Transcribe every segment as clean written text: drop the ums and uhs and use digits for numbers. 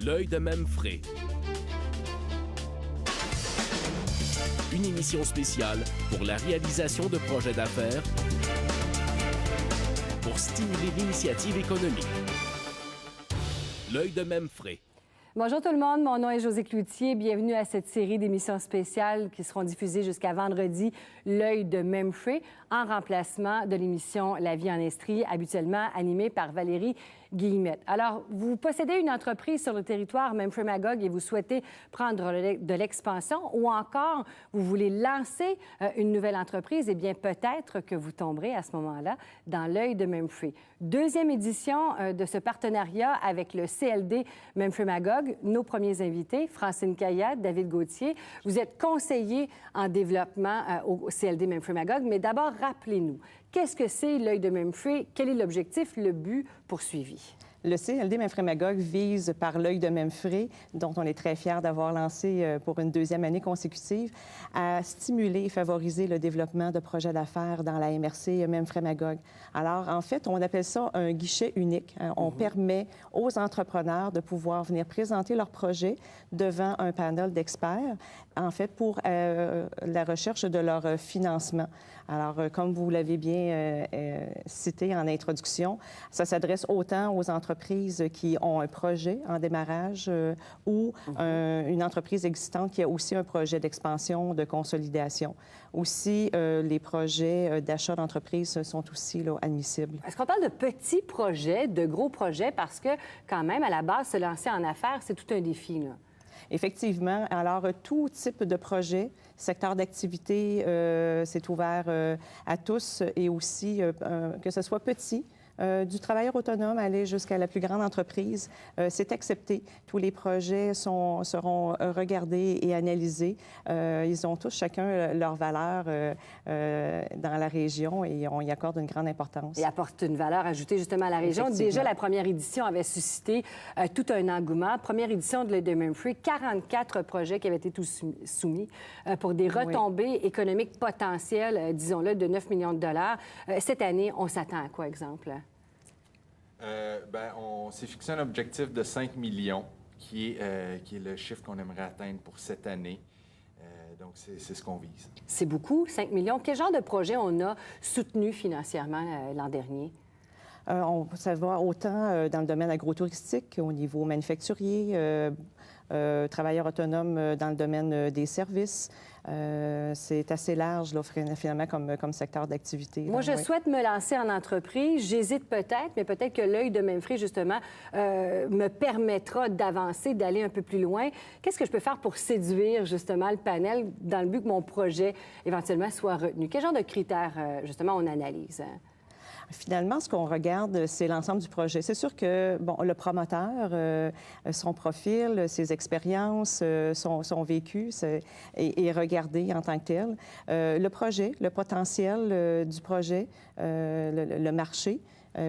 L'œil de Memphrey. Une émission spéciale pour la réalisation de projets d'affaires pour stimuler l'initiative économique. L'œil de Memphrey. Bonjour tout le monde, mon nom est Josée Cloutier. Bienvenue à cette série d'émissions spéciales qui seront diffusées jusqu'à vendredi, L'œil de Memphrey, en remplacement de l'émission La vie en Estrie, habituellement animée par Valérie Guillemette. Alors, vous possédez une entreprise sur le territoire Memphrey-Magog et vous souhaitez prendre de l'expansion ou encore vous voulez lancer une nouvelle entreprise, eh bien peut-être que vous tomberez à ce moment-là dans l'œil de Memphrey. Deuxième édition de ce partenariat avec le CLD Memphrey-Magog. Nos premiers invités, Francine Caillat, David Gauthier. Vous êtes conseiller en développement au CLD Memphrey-Magog, mais d'abord, rappelez-nous, qu'est-ce que c'est l'œil de Memphrey? Quel est l'objectif, le but poursuivi? Le CLD Memphrey-Magog vise par l'œil de Memphrey, dont on est très fiers d'avoir lancé pour une deuxième année consécutive, à stimuler et favoriser le développement de projets d'affaires dans la MRC Memphrey-Magog. Alors, en fait, on appelle ça un guichet unique. On permet aux entrepreneurs de pouvoir venir présenter leurs projets devant un panel d'experts, en fait, pour la recherche de leur financement. Alors, comme vous l'avez bien cité en introduction, ça s'adresse autant aux entreprises qui ont un projet en démarrage ou une entreprise existante qui a aussi un projet d'expansion, de consolidation. Aussi, les projets d'achat d'entreprise sont aussi là, admissibles. Est-ce qu'on parle de petits projets, de gros projets? Parce que, quand même, à la base, se lancer en affaires, c'est tout un défi, là. Effectivement. Alors, tout type de projet, secteur d'activité, c'est ouvert à tous et aussi que ce soit petit. Du travailleur autonome aller jusqu'à la plus grande entreprise, c'est accepté. Tous les projets seront regardés et analysés. Ils ont tous chacun leur valeur dans la région et on y accorde une grande importance. Et apporte une valeur ajoutée justement à la région. Déjà, la première édition avait suscité tout un engouement. Première édition de l'œil de Memphrey, 44 projets qui avaient été soumis pour des retombées économiques potentielles, disons-le, de 9 millions de dollars. Cette année, on s'attend à quoi, exemple? On s'est fixé un objectif de 5 millions, qui est le chiffre qu'on aimerait atteindre pour cette année. Donc, c'est ce qu'on vise. C'est beaucoup, 5 millions. Quel genre de projet on a soutenu financièrement l'an dernier? Ça va autant dans le domaine agro-touristique, au niveau manufacturier, travailleurs autonomes dans le domaine des services. C'est assez large, là, finalement, comme secteur d'activité. Moi, je souhaite me lancer en entreprise. J'hésite peut-être, mais peut-être que l'œil de Memphrey, justement, me permettra d'avancer, d'aller un peu plus loin. Qu'est-ce que je peux faire pour séduire, justement, le panel dans le but que mon projet, éventuellement, soit retenu? Quel genre de critères, justement, on analyse? Finalement, ce qu'on regarde, c'est l'ensemble du projet. C'est sûr que, bon, le promoteur, son profil, ses expériences, son vécu est regardé en tant que tel. Le projet, le potentiel du projet, le marché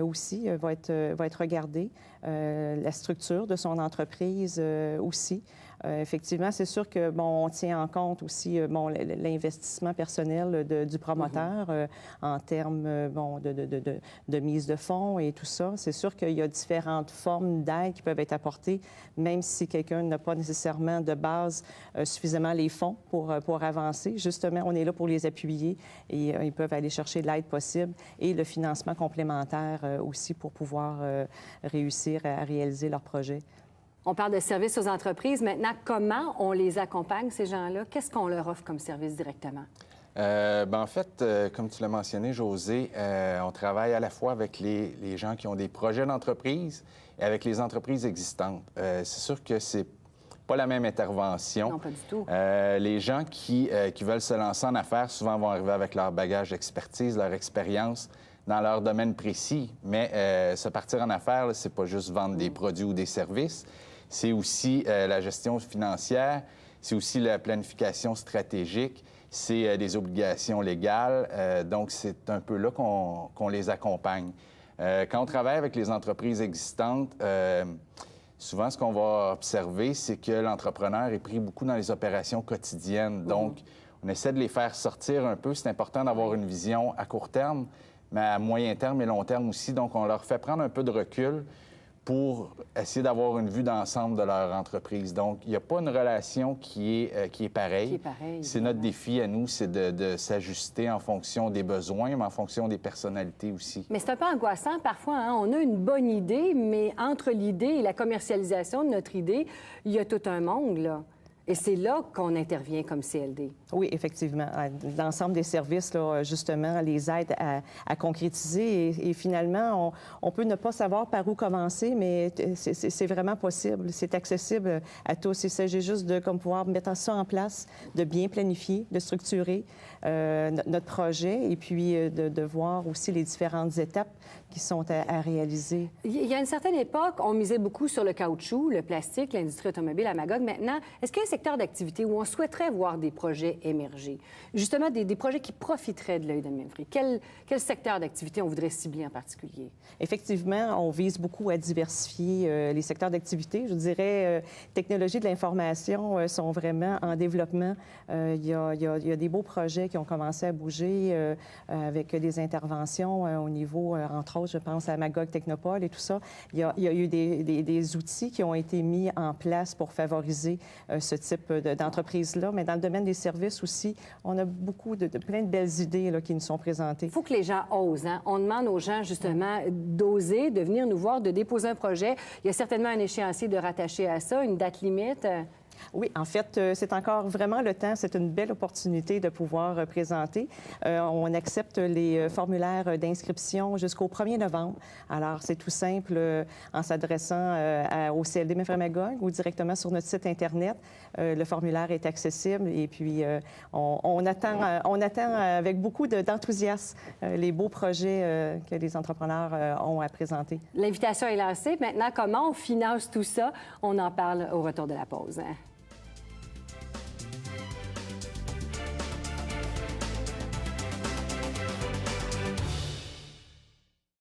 aussi va être regardé. La structure de son entreprise aussi. Effectivement, c'est sûr que, bon, on tient en compte aussi, bon, l'investissement personnel du promoteur en termes, bon, de mise de fonds et tout ça. C'est sûr qu'il y a différentes formes d'aide qui peuvent être apportées, même si quelqu'un n'a pas nécessairement de base suffisamment les fonds pour avancer. Justement, on est là pour les appuyer et ils peuvent aller chercher l'aide possible et le financement complémentaire aussi pour pouvoir réussir à réaliser leur projet. On parle de services aux entreprises. Maintenant, comment on les accompagne, ces gens-là? Qu'est-ce qu'on leur offre comme service directement? En fait, comme tu l'as mentionné, Josée, on travaille à la fois avec les gens qui ont des projets d'entreprise et avec les entreprises existantes. C'est sûr que c'est pas la même intervention. Non, pas du tout. Les gens qui veulent se lancer en affaires, souvent vont arriver avec leur bagage d'expertise, leur expérience dans leur domaine précis. Mais se partir en affaires, c'est pas juste vendre des produits ou des services. C'est aussi la gestion financière, c'est aussi la planification stratégique, c'est des obligations légales. Donc, c'est un peu là qu'on les accompagne. Quand on travaille avec les entreprises existantes, souvent, ce qu'on va observer, c'est que l'entrepreneur est pris beaucoup dans les opérations quotidiennes. Donc, on essaie de les faire sortir un peu. C'est important d'avoir une vision à court terme, mais à moyen terme et long terme aussi. Donc, on leur fait prendre un peu de recul pour essayer d'avoir une vue d'ensemble de leur entreprise. Donc, il n'y a pas une relation qui est pareille. C'est notre défi à nous, c'est de s'ajuster en fonction des besoins, mais en fonction des personnalités aussi. Mais c'est un peu angoissant parfois. Hein? On a une bonne idée, mais entre l'idée et la commercialisation de notre idée, il y a tout un monde, là. Et c'est là qu'on intervient comme CLD. Oui, effectivement. L'ensemble des services, là, justement, les aide à concrétiser. Et finalement, on peut ne pas savoir par où commencer, mais c'est vraiment possible. C'est accessible à tous. Il s'agit juste de pouvoir mettre ça en place, de bien planifier, de structurer notre projet et puis de voir aussi les différentes étapes qui sont à réaliser. Il y a une certaine époque, on misait beaucoup sur le caoutchouc, le plastique, l'industrie automobile à Magog. Maintenant, est-ce qu'il y a un secteur d'activité où on souhaiterait voir des projets émerger? Justement, des projets qui profiteraient de l'œil de Mainfree. Quel secteur d'activité on voudrait cibler en particulier? Effectivement, on vise beaucoup à diversifier les secteurs d'activité. Je dirais, technologies de l'information sont vraiment en développement. Il y a des beaux projets qui ont commencé à bouger avec des interventions au niveau, entre autres, je pense à Magog Technopole et tout ça. Il y a eu des outils qui ont été mis en place pour favoriser ce type d'entreprise-là. Mais dans le domaine des services aussi, on a beaucoup plein de belles idées là, qui nous sont présentées. Il faut que les gens osent. Hein? On demande aux gens, justement, d'oser, de venir nous voir, de déposer un projet. Il y a certainement un échéancier de rattacher à ça, une date limite. Oui, en fait, c'est encore vraiment le temps. C'est une belle opportunité de pouvoir présenter. On accepte les formulaires d'inscription jusqu'au 1er novembre. Alors, c'est tout simple en s'adressant au CLD Mainfree Magog ou directement sur notre site Internet. Le formulaire est accessible et puis on attend avec beaucoup d'enthousiasme les beaux projets que les entrepreneurs ont à présenter. L'invitation est lancée. Maintenant, comment on finance tout ça? On en parle au retour de la pause. Hein?